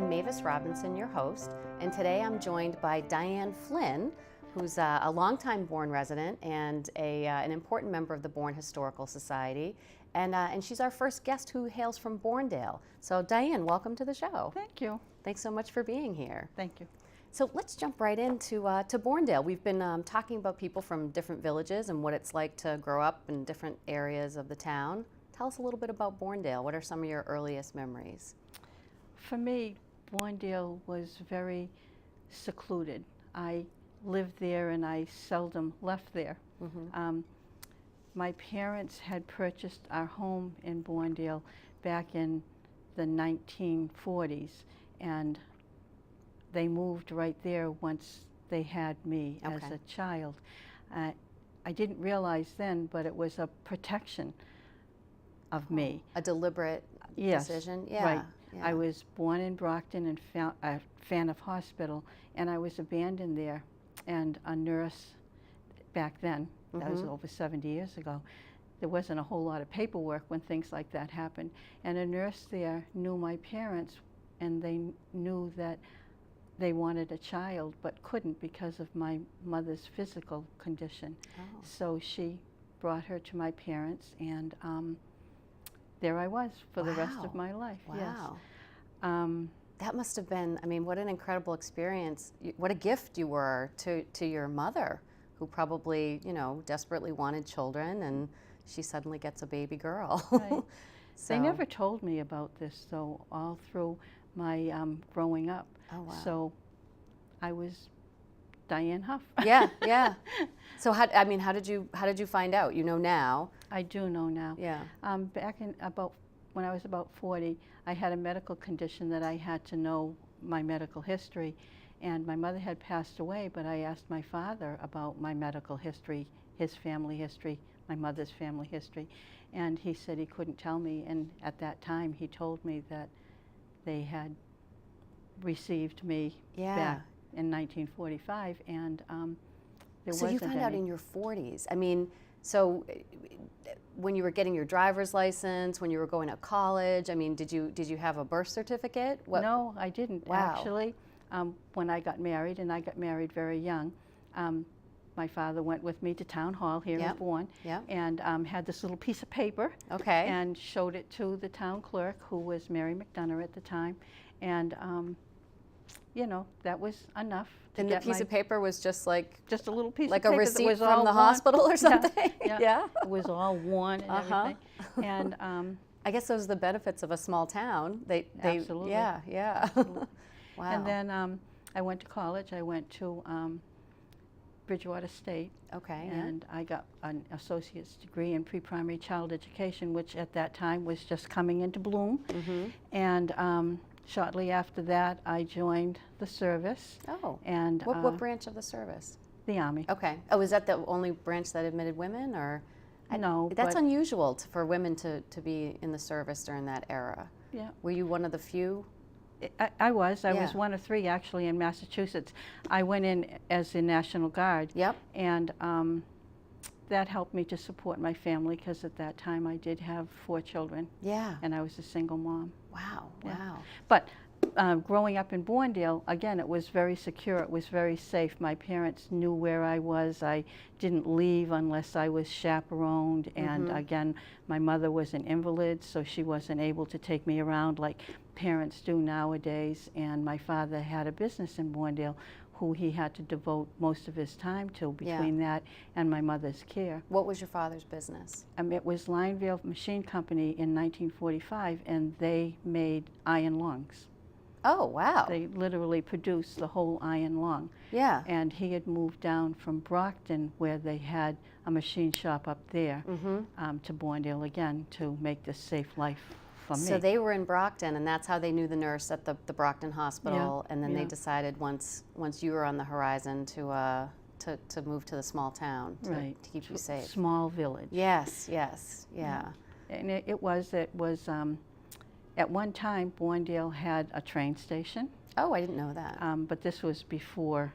I'm Mavis Robinson, your host, and today I'm joined by Diane Flynn, who's a longtime Bourne resident and an important member of the Bourne Historical Society, and she's our first guest who hails from Bournedale. So Diane, welcome to the show. Thank you. Thanks so much for being here. Thank you. So let's jump right into to Bournedale. We've been talking about people from different villages and what it's like to grow up in different areas of the town. Tell us a little bit about Bournedale. What are some of your earliest memories? For me, Bournedale was very secluded. I lived there and I seldom left there. Mm-hmm. My parents had purchased our home in Bournedale back in the 1940s, and they moved right there once they had me as a child. I didn't realize then, but it was a protection of me. A deliberate decision? Yeah. Right. Yeah. I was born in Brockton and Faniff Hospital, and I was abandoned there. And a nurse back then, that was over 70 years ago, there wasn't a whole lot of paperwork when things like that happened. And a nurse there knew my parents, and they knew that they wanted a child but couldn't because of my mother's physical condition. Oh. So she brought her to my parents, and there I was for the rest of my life. Wow. Yes. That must have been, I mean, what an incredible experience. What a gift you were to your mother, who probably, you know, desperately wanted children, and she suddenly gets a baby girl. Right. So. They never told me about this, though, all through my growing up. Oh, wow. So I was Diane Huff. Yeah, yeah. So how did you find out? You know now. I do know now. Yeah. Back in when I was about 40, I had a medical condition that I had to know my medical history, and my mother had passed away, but I asked my father about my medical history, his family history, my mother's family history, and he said he couldn't tell me, and at that time he told me that they had received me back in 1945, and there So wasn't you found out any. in your 40s. I mean, so when you were getting your driver's license, when you were going to college, I mean, did you have a birth certificate? What? No, I didn't. Wow. Actually. When I got married, and I got married very young, my father went with me to town hall here in Bourne, and had this little piece of paper, and showed it to the town clerk, who was Mary McDonough at the time, and you know, that was enough to And get the piece of paper was just a little piece like of paper a receipt that was from all the worn. hospital or something. Yeah. It was all worn and everything, and I guess those are the benefits of a small town. They Absolutely. Yeah. Absolutely. Wow. And then I went to college. I went to Bridgewater State. Okay. And I got an associate's degree in pre-primary child education, which at that time was just coming into bloom. Mm-hmm. And shortly after that, I joined the service. Oh. And What branch of the service? the Army. Okay. Oh, is that the only branch that admitted women, or? No, That's but unusual for women to be in the service during that era. yeah, Were you one of the few? I was. I Yeah. was one of three actually in Massachusetts. I went in as the National Guard. Yep. And that helped me to support my family, because at that time I did have 4 children, Yeah. and I was a single mom. Wow. Yeah. Wow. But growing up in Bournedale, again, it was very secure. It was very safe. My parents knew where I was. I didn't leave unless I was chaperoned. And again, my mother was an invalid, so she wasn't able to take me around like parents do nowadays. And my father had a business in Bournedale, who he had to devote most of his time to between that and my mother's care. What was your father's business? It was Lineville Machine Company in 1945, and they made iron lungs. Oh, wow. They literally produced the whole iron lung. Yeah. And he had moved down from Brockton, where they had a machine shop up there, to Bournedale again to make this safe life for me. So they were in Brockton, and that's how they knew the nurse at the Brockton Hospital, and then they decided once you were on the horizon to move to the small town to keep you safe. Small village. Yes, yes, yeah. And it was at one time, Bournedale had a train station. Oh, I didn't know that. But this was before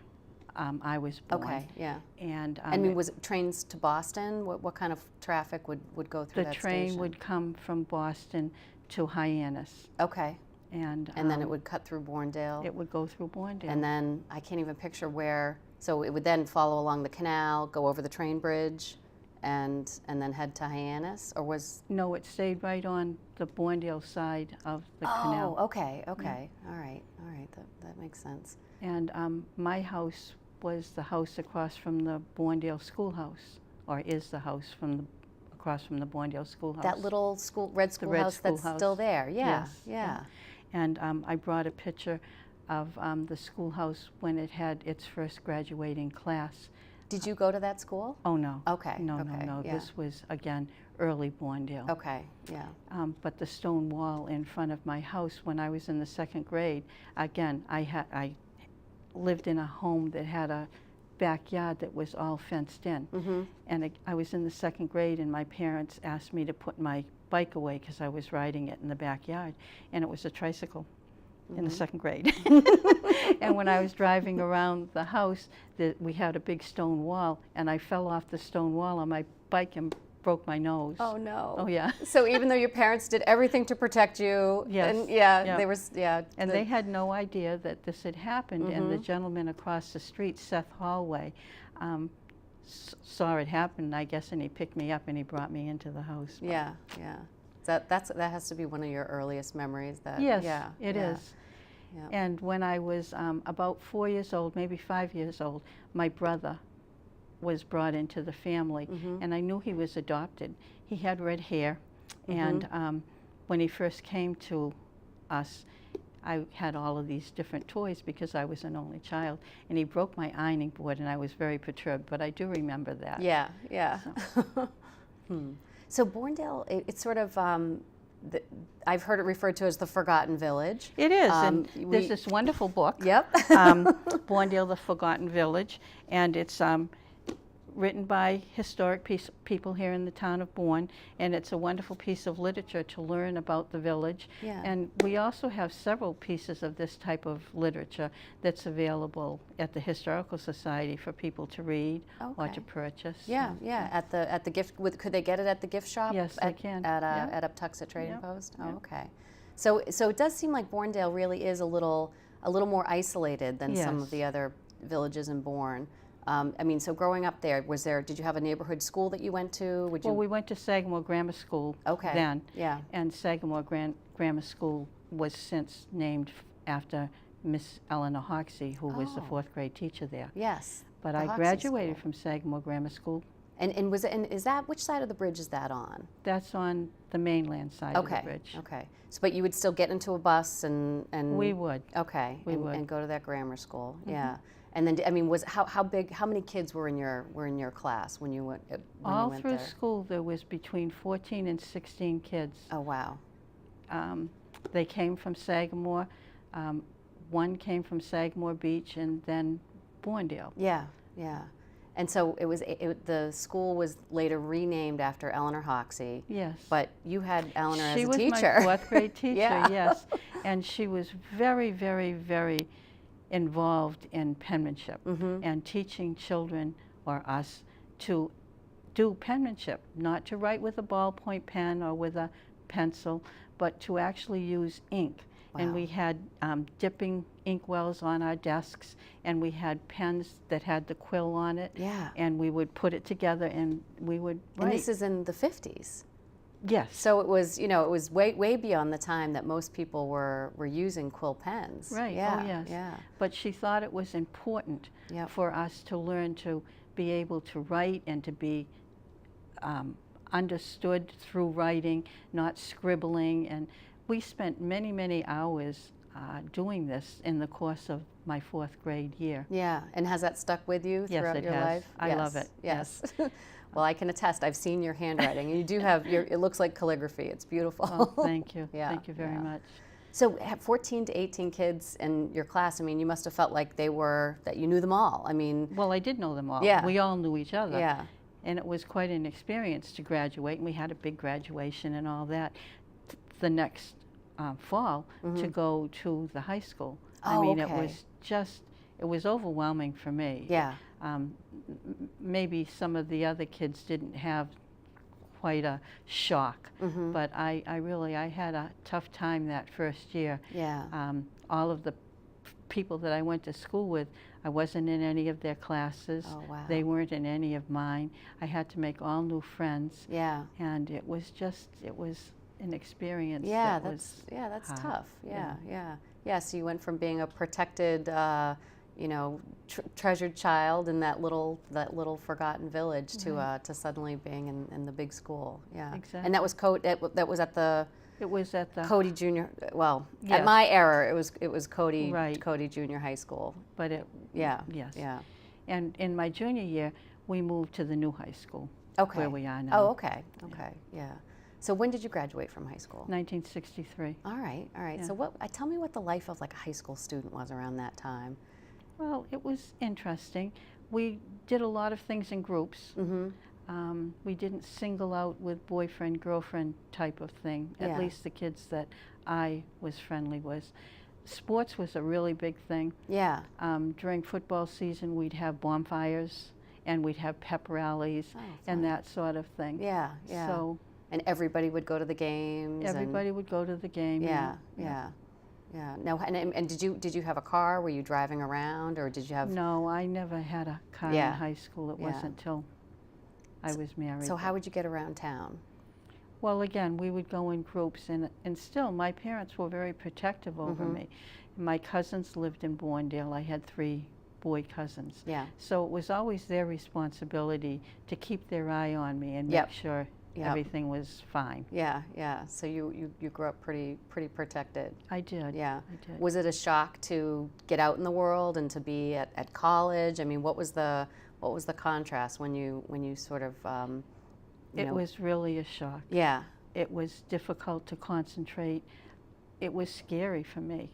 I was born. Okay, yeah. And I mean, was it trains to Boston? What kind of traffic would go through that station? The train would come from Boston to Hyannis. Okay. And then it would cut through Bournedale. It would go through Bournedale. And then I can't even picture where. So it would then follow along the canal, go over the train bridge, and then head to Hyannis, or was? No, it stayed right on the Bournedale side of the canal. Oh, okay, okay, yeah. All right, that makes sense. And my house was the house across from the Bournedale schoolhouse, or is the house across from the Bournedale schoolhouse. That little red schoolhouse that's still there. Yeah, yes. yeah. And I brought a picture of the schoolhouse when it had its first graduating class. Did you go to that school? Oh, no. Okay. No, okay, no. Yeah. This was, again, early Bournedale. Okay, yeah. But the stone wall in front of my house when I was in the 2nd grade, again, I lived in a home that had a backyard that was all fenced in. Mm-hmm. And I was in the 2nd grade, and my parents asked me to put my bike away because I was riding it in the backyard. And it was a tricycle. In the 2nd grade. And when I was driving around the house, we had a big stone wall, and I fell off the stone wall on my bike and broke my nose. Oh, no. Oh, yeah. So even though your parents did everything to protect you, yes. And there was, And they had no idea that this had happened, Mm-hmm. and the gentleman across the street, Seth Hallway, saw it happen, I guess, and he picked me up and he brought me into the house. Yeah, yeah. That has to be one of your earliest memories. Yes, yeah, it is. Yeah. And when I was about 4 years old, maybe 5 years old, my brother was brought into the family, Mm-hmm. and I knew he was adopted. He had red hair, Mm-hmm. and when he first came to us, I had all of these different toys because I was an only child, and he broke my ironing board, and I was very perturbed, but I do remember that. Yeah, yeah. So, so Bournedale, it's sort of, I've heard it referred to as the Forgotten Village. It is, and there's this wonderful book, Yep. Bournedale, the Forgotten Village, and it's written by historic people here in the town of Bourne, and it's a wonderful piece of literature to learn about the village. Yeah. And we also have several pieces of this type of literature that's available at the Historical Society for people to read or to purchase. Yeah, yeah. At the gift, could they get it at the gift shop? Yes, they can. At Uptuxet Trading Post. Oh, Yep. okay. So it does seem like Bournedale really is a little more isolated than some of the other villages in Bourne. I mean, so growing up there, did you have a neighborhood school that you went to? Well, we went to Sagamore Grammar School then. Yeah. And Sagamore Grammar School was since named after Miss Eleanor Hoxie, who was the 4th grade teacher there. Yes. But the I Hoxie graduated School. from Sagamore Grammar School. And is that, which side of the bridge is that on? That's on the mainland side of the bridge. Okay. So, but you would still get into a bus and We would. Okay. We would. And go to that grammar school. Mm-hmm. Yeah. And then, I mean, how big? How many kids were in your class when you went? All through school, there was between 14 and 16 kids. Oh, wow. They came from Sagamore. One came from Sagamore Beach, and then Bournedale. Yeah, yeah. And so the school was later renamed after Eleanor Hoxie. Yes. But you had Eleanor as a teacher. She was my 4th grade teacher, Yeah. yes. And she was very, very, very involved in penmanship and teaching children, or us, to do penmanship, not to write with a ballpoint pen or with a pencil, but to actually use ink. Wow. And we had dipping ink wells on our desks, and we had pens that had the quill on it. Yeah. And we would put it together, and we would write. And this is in the 50s. Yes. So it was, it was way beyond the time that most people were using quill pens. Right. Yeah. Oh, yes. Yeah. But she thought it was important for us to learn to be able to write and to be understood through writing, not scribbling. And we spent many, many hours doing this in the course of my 4th grade year. Yeah. And has that stuck with you throughout your life? I love it. Yes. Well, I can attest. I've seen your handwriting, and you do have it looks like calligraphy. It's beautiful. Oh, thank you. Yeah, Thank you very much. So 14 to 18 kids in your class, I mean, you must have felt like that you knew them all. I mean. Well, I did know them all. Yeah. We all knew each other. Yeah. And it was quite an experience to graduate, and we had a big graduation and all that the next fall to go to the high school. Oh, I mean, okay. it was overwhelming for me. Yeah. Maybe some of the other kids didn't have quite a shock. But I had a tough time that first year. Yeah. All of the people that I went to school with, I wasn't in any of their classes. Oh, wow. They weren't in any of mine. I had to make all new friends. Yeah. And it was an experience. Yeah, that's hard. tough. Yeah. So you went from being a protected, treasured child in that little forgotten village to suddenly being in the big school. Yeah. Exactly. And that was that was at the. It was at the Cody Junior. Well, Yes. at my era, it was Cody. Right. Cody Junior High School. But it. Yeah. Yes. Yeah. And in my junior year, we moved to the new high school. Okay. Where we are now. Oh, okay. Okay. Yeah. So when did you graduate from high school? 1963. All right. Yeah. So tell me what the life of like a high school student was around that time. Well, it was interesting. We did a lot of things in groups. We didn't single out with boyfriend, girlfriend type of thing, at least the kids that I was friendly with. Sports was a really big thing. Yeah. During football season, we'd have bonfires and we'd have pep rallies and that sort of thing. Yeah, yeah. So and everybody would go to the games. Everybody would go to the game. Yeah. Now, and did you have a car? Were you driving around, or did you have? No, I never had a car in high school. It wasn't until I was married. So how would you get around town? Well, again, we would go in groups, and still, my parents were very protective over me. My cousins lived in Bournedale. I had 3 boy cousins. Yeah. So it was always their responsibility to keep their eye on me and make sure everything was fine. Yeah, yeah. So you grew up pretty protected. I did. Yeah. I did. Was it a shock to get out in the world and to be at college? I mean, what was the contrast when you sort of It was really a shock. Yeah. It was difficult to concentrate. It was scary for me.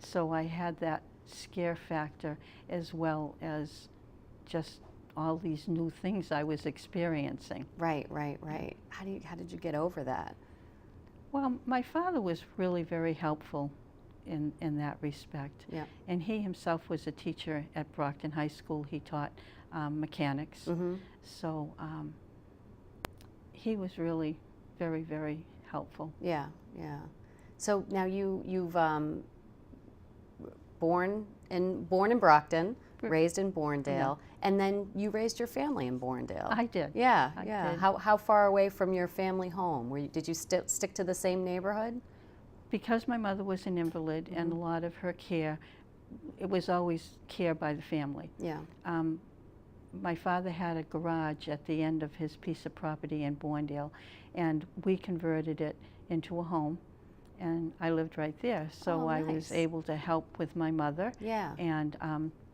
So I had that scare factor as well as just all these new things I was experiencing. Right. How did you get over that? Well, my father was really very helpful in that respect. Yeah. And he himself was a teacher at Brockton High School. He taught mechanics. So he was really very, very helpful. Yeah, yeah. So now you've born in Brockton, raised in Bournedale, and then you raised your family in Bournedale. I did. Yeah, I yeah. did. How far away from your family home? Did you stick to the same neighborhood? Because my mother was an invalid and a lot of her care, it was always care by the family. Yeah. My father had a garage at the end of his piece of property in Bournedale, and we converted it into a home, and I lived right there. So I was able to help with my mother. Yeah. And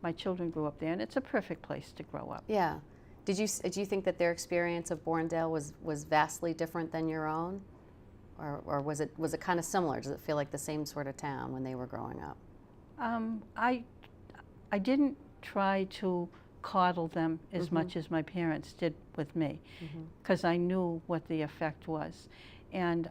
my children grew up there, and it's a perfect place to grow up. Yeah. Do you think that their experience of Bournedale was vastly different than your own, or was it kind of similar? Does it feel like the same sort of town when they were growing up? I didn't try to coddle them as much as my parents did with me, because I knew what the effect was. And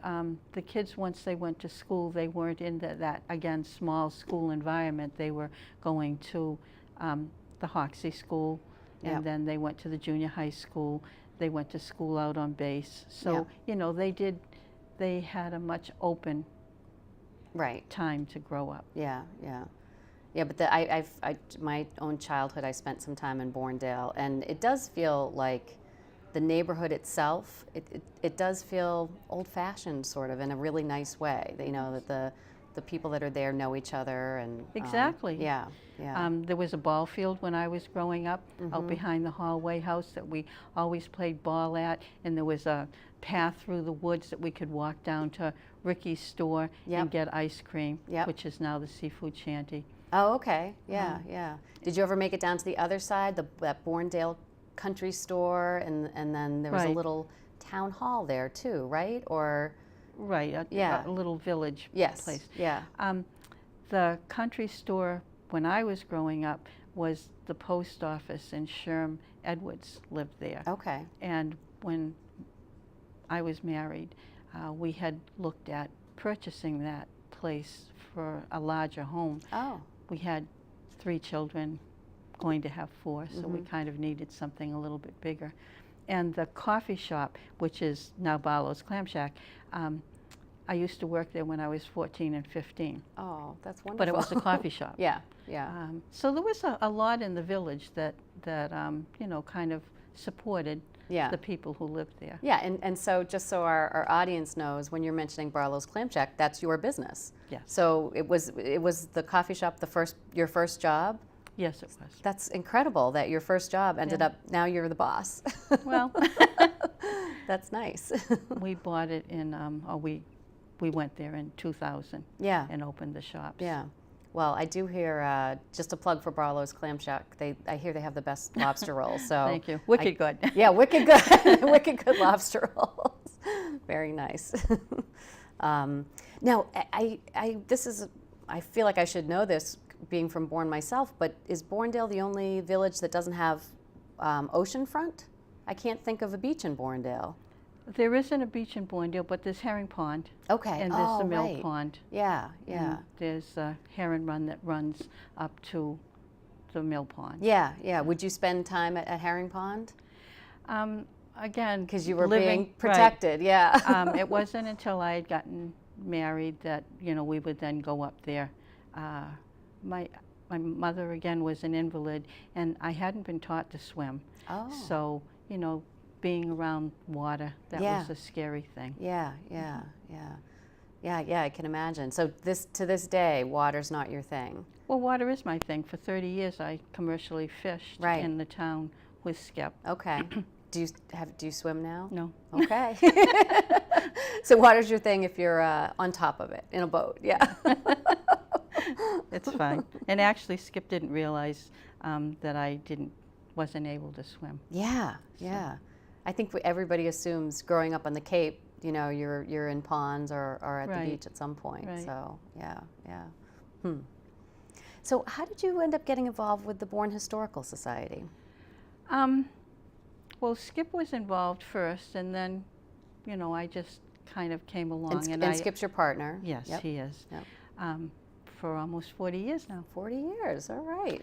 the kids, once they went to school, they weren't in that, again, small school environment. They were going to the Hoxie School, and then they went to the junior high school. They went to school out on base. So, you know, they had a much open time to grow up. Yeah, yeah. Yeah, but my own childhood, I spent some time in Bournedale, and it does feel like the neighborhood itself, it does feel old-fashioned, sort of, in a really nice way. You know, that the people that are there know each other, and exactly. Yeah. There was a ball field when I was growing up out behind the hallway house that we always played ball at, and there was a path through the woods that we could walk down to Ricky's store and get ice cream, which is now the Seafood Shanty. Oh, okay. Yeah, yeah. Did you ever make it down to the other side, that Bournedale country store, and then there was a little town hall there too, right? Or a little village place. Yeah. The country store when I was growing up was the post office, and Sherm Edwards lived there. Okay. And when I was married, we had looked at purchasing that place for a larger home. Oh. We had 3 children, going to have 4, so we kind of needed something a little bit bigger. And the coffee shop, which is now Barlow's Clam Shack, I used to work there when I was 14 and 15. Oh, that's wonderful. But it was a coffee shop. Yeah, yeah. So there was a lot in the village that you know, kind of supported the people who lived there. Yeah, and so just so our audience knows, when you're mentioning Barlow's Clam Shack, that's your business. Yes. So it was the coffee shop your first job? Yes, it was. That's incredible that your first job ended up, now you're the boss. Well, that's nice. We bought it in, we went there in 2000 and opened the shops. Yeah. Well, I do hear, just a plug for Barlow's Clam Shack, I hear they have the best lobster rolls. So thank you. Wicked good. Yeah, wicked good. Wicked good lobster rolls. Very nice. Now, I feel like I should know this, being from Bourne myself, but is Bournedale the only village that doesn't have oceanfront? I can't think of a beach in Bournedale. There isn't a beach in Bournedale, but there's Herring Pond. Okay. And there's the Mill Pond. Yeah, yeah. And there's a Herring Run that runs up to the Mill Pond. Yeah, yeah. Would you spend time at Herring Pond? Again, because you were being protected, right. Yeah. It wasn't until I had gotten married that, you know, we would then go up there. My mother, again, was an invalid, and I hadn't been taught to swim. Oh. So, you know, being around water, that was a scary thing. Yeah, yeah, yeah, I can imagine. So to this day, water's not your thing. Well, water is my thing. For 30 years, I commercially fished in the town with Skip. Okay. Do you swim now? No. Okay. So water's your thing if you're on top of it in a boat. Yeah. It's fine. And actually, Skip didn't realize that I wasn't able to swim. Yeah, yeah. I think everybody assumes growing up on the Cape, you know, you're in ponds or at the beach at some point. Right. So yeah, yeah. So how did you end up getting involved with the Bourne Historical Society? Well, Skip was involved first, and then, you know, I just kind of came along. And Skip's your partner? Yes, he is. Yep. For almost 40 years now. 40 years, all right.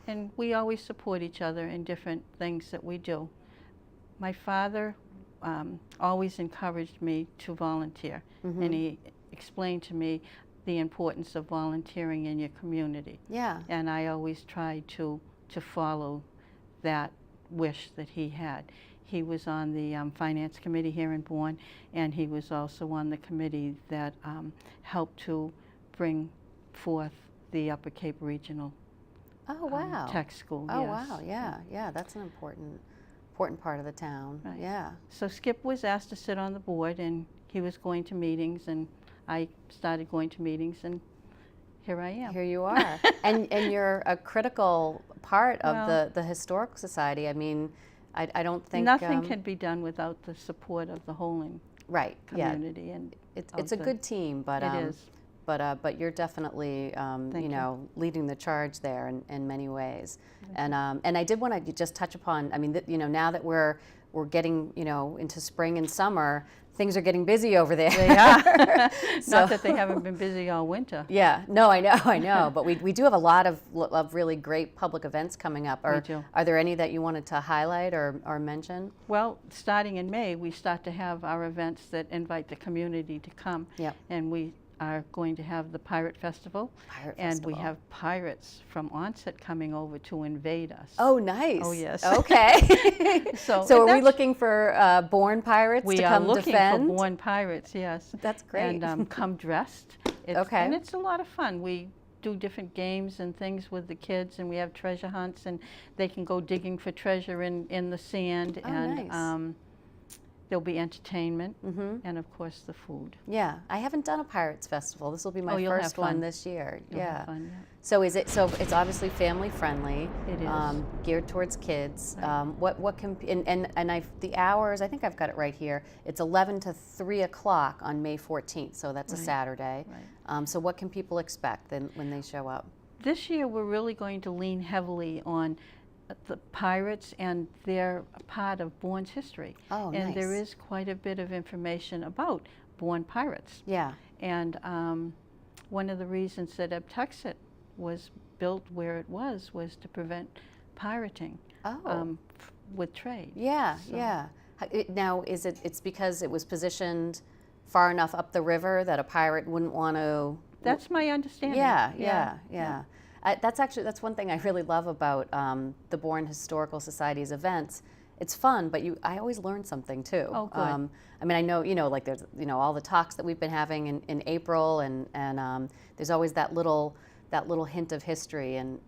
And we always support each other in different things that we do. My father always encouraged me to volunteer, and he explained to me the importance of volunteering in your community. Yeah. And I always tried to follow that wish that he had. He was on the finance committee here in Bourne, and he was also on the committee that helped to bring forth the Upper Cape Regional Tech School. Oh, wow, yeah, yeah, that's an important part of the town. Right. Yeah. So Skip was asked to sit on the board, and he was going to meetings, and I started going to meetings, and here I am. Here you are. and you're a critical part of the Historical Society. I mean, I don't think nothing can be done without the support of the Holing community. Yeah. And it's a good team, but it is. But you're definitely you know, leading the charge there in many ways. And I did want to just touch upon, I mean, you know, now that we're getting, you know, into spring and summer, things are getting busy over there. They are. Not that they haven't been busy all winter. Yeah, no, I know. But we do have a lot of really great public events coming up. We do. Are there any that you wanted to highlight or mention? Well, starting in May, we start to have our events that invite the community to come. Yep. And we are going to have the Pirate Festival. And we have pirates from Onset coming over to invade us. Oh, nice. Oh, yes. Okay. So are we looking for Bourne pirates to come defend? We are looking for Bourne pirates, yes. That's great. And come dressed. And it's a lot of fun. We do different games and things with the kids, and we have treasure hunts, and they can go digging for treasure in the sand. Oh, and nice. There'll be entertainment, and of course the food. Yeah, I haven't done a Pirates Festival. This will be my first one this year. You'll have fun, yeah. So it's obviously family friendly. It is. Geared towards kids. Right. What can and the hours, I think I've got it right here. It's 11 to 3 o'clock on May 14th. So that's a Saturday. Right. So what can people expect when they show up? This year we're really going to lean heavily on the pirates, and they're a part of Bourne's history. Oh, and nice. there is quite a bit of information about Bourne pirates. Yeah. And one of the reasons that Ebtuxet was built where it was to prevent pirating. Oh. with trade. Yeah, So- yeah. Now, it's because it was positioned far enough up the river that a pirate wouldn't want to... That's my understanding. Yeah. That's one thing I really love about the Bourne Historical Society's events. It's fun, but I always learn something too. Oh, good. I mean, I know, like there's, all the talks that we've been having in April, and there's always that little hint of history, and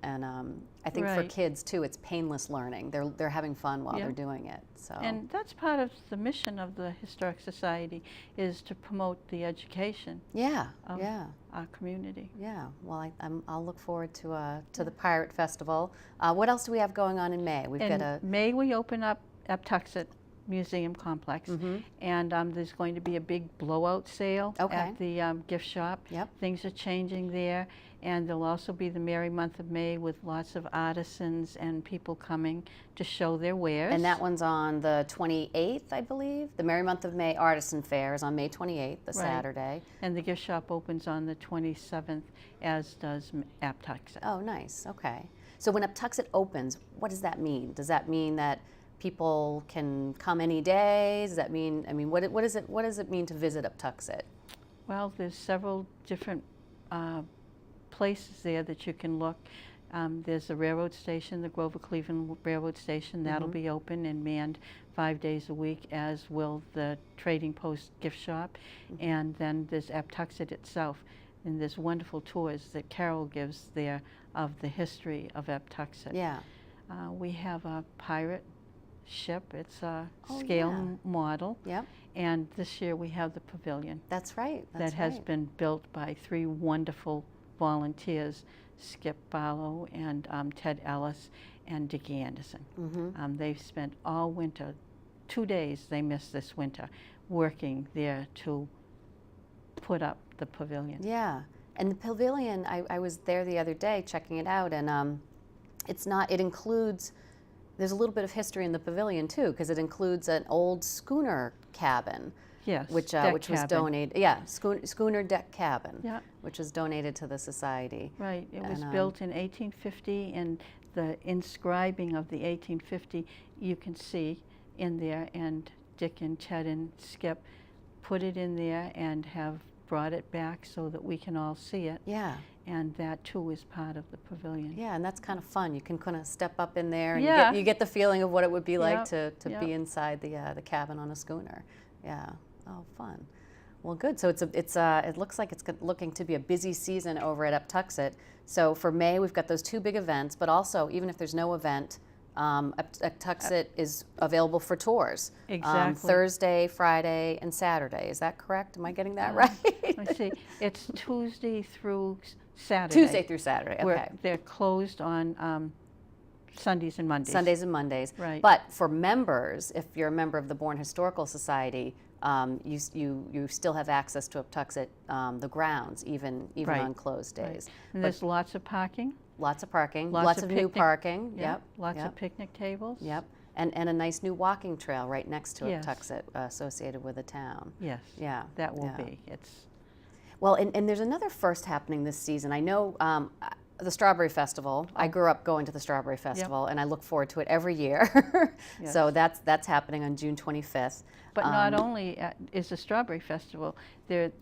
I think for Right. kids too, it's painless learning. They're having fun while Yeah. they're doing it. So. And that's part of the mission of the Historic Society, is to promote the education Yeah, of yeah. our community. Yeah, well, I'll look forward to the Pirate Festival. What else do we have going on in May? We've got In May, we open up Aptuxet Museum Complex, Mm-hmm. and there's going to be a big blowout sale Okay. at the gift shop. Yep. Things are changing there, and there'll also be the merry month of May with lots of artisans and people coming to show their wares. And that one's on the 28th, I believe. The Merry Month of May Artisan Fair is on May 28th, the Saturday. And the gift shop opens on the 27th, as does Aptuxet. Oh, nice. Okay. So when Uptuxet opens, what does that mean? Does that mean that people can come any day? Does that mean, what does it mean to visit Uptuxet? Well, there's several different places there that you can look. There's the railroad station, the Grover Cleveland Railroad Station. That'll be open and manned 5 days a week, as will the Trading Post gift shop. And then there's Aptuxet itself, and there's wonderful tours that Carol gives there of the history of Aptuxet. Yeah. We have a pirate ship. It's a Oh, scale yeah. model. Yep. And this year we have the pavilion That's right. That's that has right. been built by 3 wonderful volunteers, Skip Barlow and Ted Ellis and Dickie Anderson. Mm-hmm. They've spent all winter, 2 days they missed this winter, working there to put up the pavilion. Yeah, and the pavilion, I was there the other day checking it out, and it includes, there's a little bit of history in the pavilion too, because it includes an old schooner cabin, Yes, which deck was cabin. donated, schooner deck cabin, Yeah. which was donated to the society. Right, it was And, built in 1850, and the inscribing of the 1850 you can see in there, and Dick and Ted and Skip put it in there and have brought it back so that we can all see it, Yeah, and that too is part of the pavilion. yeah, and that's kind of fun. You can kind of step up in there, and Yeah. you get the feeling of what it would be like Yep, to yep. be inside the cabin on a schooner. Yeah. Oh, fun. Well, good. So it looks like it's looking to be a busy season over at Uptuxet. So for May, we've got those 2 big events, but also, even if there's no event, Uptuxet is available for tours. Exactly. Thursday, Friday, and Saturday. Is that correct? Am I getting that right? Let's see, it's Tuesday through Saturday. Tuesday through Saturday. Okay. They're closed on Sundays and Mondays. Sundays and Mondays. Right. But for members, if you're a member of the Bourne Historical Society, you still have access to Uptuxet, the grounds, even Right. on closed Right. days. And there's lots of parking. Lots of parking, Lots lots of of new picnic- parking. Yeah, Yep. lots yep. of picnic tables. Yep. And a nice new walking trail right next to Yes. Uptuxet, associated with the town. Yes. Yeah. That will yeah. be. It's Well, and there's another first happening this season. I know the Strawberry Festival. I grew up going to the Strawberry Festival, and I look forward to it every year. So that's happening on June 25th. But not only is the Strawberry Festival, there's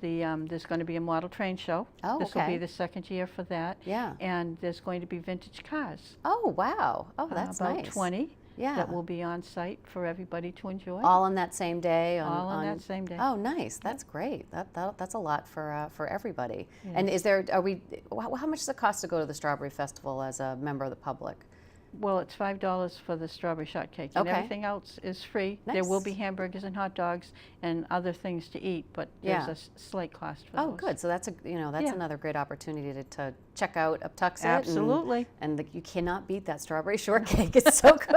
going to be a model train show. Oh, This will okay. be the second year for that. Yeah. And there's going to be vintage cars. Oh, wow. Oh, that's about nice. 20 Yeah. that will be on site for everybody to enjoy. All on that same day? All on that same day. Oh, nice. That's great. That's a lot for everybody. Yes. And how much does it cost to go to the Strawberry Festival as a member of the public? Well, it's $5 for the strawberry shortcake, and Okay. everything else is free. There will be Nice. hamburgers and hot dogs and other things to eat, but Yeah. there's a slight cost for Oh, those. good. So that's Yeah. another great opportunity to check out Uptuxet. Absolutely. And you cannot beat that strawberry shortcake. It's so good.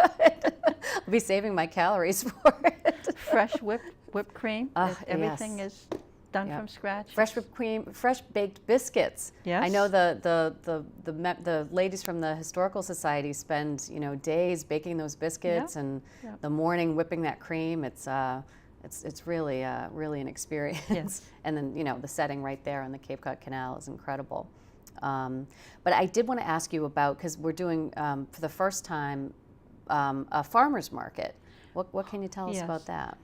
I'll be saving my calories for it. Fresh whipped cream. Ah, Everything yes. is done Yep. from scratch. Fresh whipped cream, fresh baked biscuits. I know Yes. the ladies from the Historical Society spend days baking those biscuits, and Yep. the morning whipping that cream. It's really an experience. Yes. And then the setting right there on the Cape Cod Canal is incredible. But I did want to ask you about, because we're doing for the first time a farmer's market. What can you tell us Yes. about that?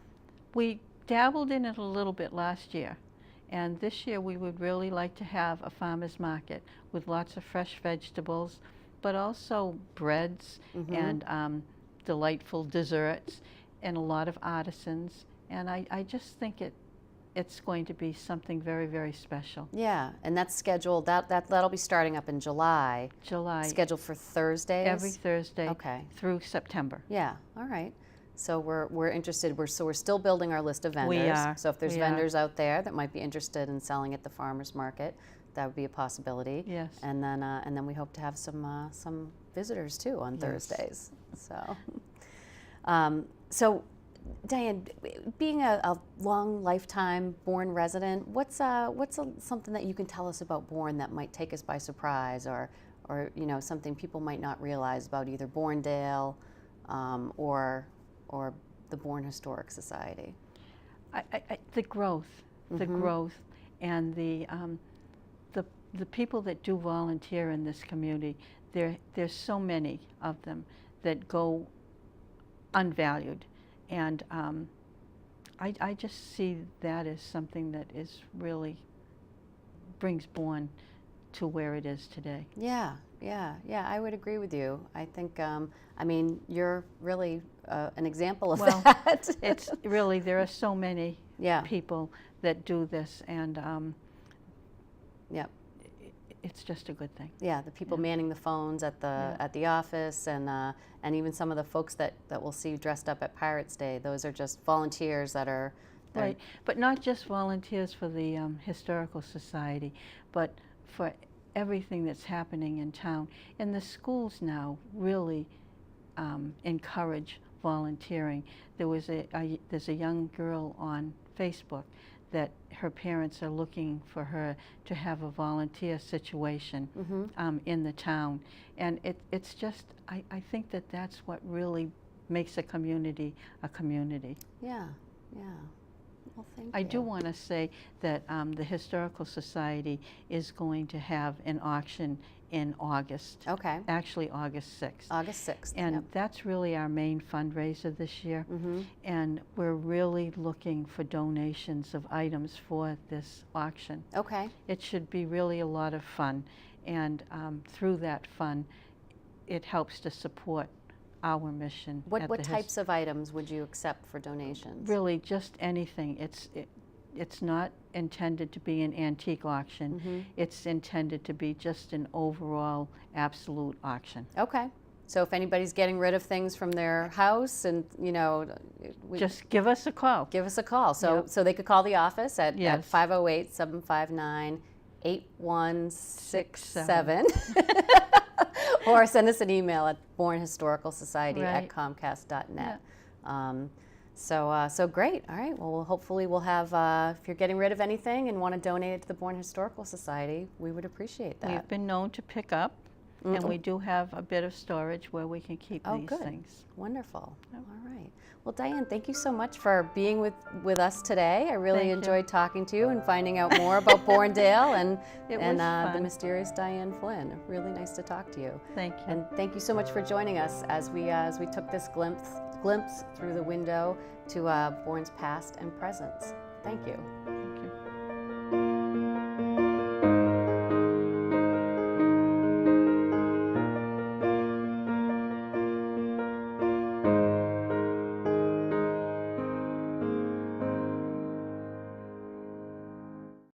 We dabbled in it a little bit last year, and this year we would really like to have a farmer's market with lots of fresh vegetables, but also breads and delightful desserts and a lot of artisans. And I just think it's going to be something very, very special. Yeah, and that's scheduled, that'll be starting up in July. July. Scheduled for Thursdays? Every Thursday Okay. through September. Yeah, all right. So we're interested, we're still building our list of vendors. We are. So if there's We are. vendors out there that might be interested in selling at the farmer's market, that would be a possibility. Yes. And then we hope to have some visitors too on Yes. Thursdays. So, so Diane, being a long lifetime Bourne resident, what's something that you can tell us about Bourne that might take us by surprise, or something people might not realize about either Bournedale or the Bourne Historic Society? The growth, and the people that do volunteer in this community. There's so many of them that go unvalued, and I just see that as something that is really brings Bourne to where it is today. Yeah, I would agree with you. I think, you're really an example of that. It's really, there are so many people that do this, and it's just a good thing. Yeah, the people manning the phones at the office, and even some of the folks that we'll see dressed up at Pirates Day. Those are just volunteers that are right. But not just volunteers for the Historical Society, but for everything that's happening in town. And the schools now really encourage volunteering. There's a young girl on Facebook that her parents are looking for her to have a volunteer situation in the town. And it's just, I think that's what really makes a community a community. Yeah. Well, thank you. I do want to say that the Historical Society is going to have an auction in August. Okay. Actually, August 6th. August 6th. And that's really our main fundraiser this year. And we're really looking for donations of items for this auction. Okay. It should be really a lot of fun. And through that fun, it helps to support our mission. What types of items would you accept for donations? Really, just anything. It's not intended to be an antique auction. It's intended to be just an overall absolute auction. Okay. So if anybody's getting rid of things from their house, and just give us a call. Give us a call. So they could call the office at 508-759-8167. Or send us an email at bournehistoricalsociety@comcast.net. So great. All right. Well, hopefully we'll have, if you're getting rid of anything and want to donate it to the Bourne Historical Society, we would appreciate that. We've been known to pick up, and we do have a bit of storage where we can keep these things. Wonderful. All right. Well, Diane, thank you so much for being with us today. I really enjoyed talking to you and finding out more about Bournedale and the mysterious Diane Flynn. Really nice to talk to you. Thank you. And thank you so much for joining us as we took this glimpse through the window to Bourne's past and present. Thank you. Thank you.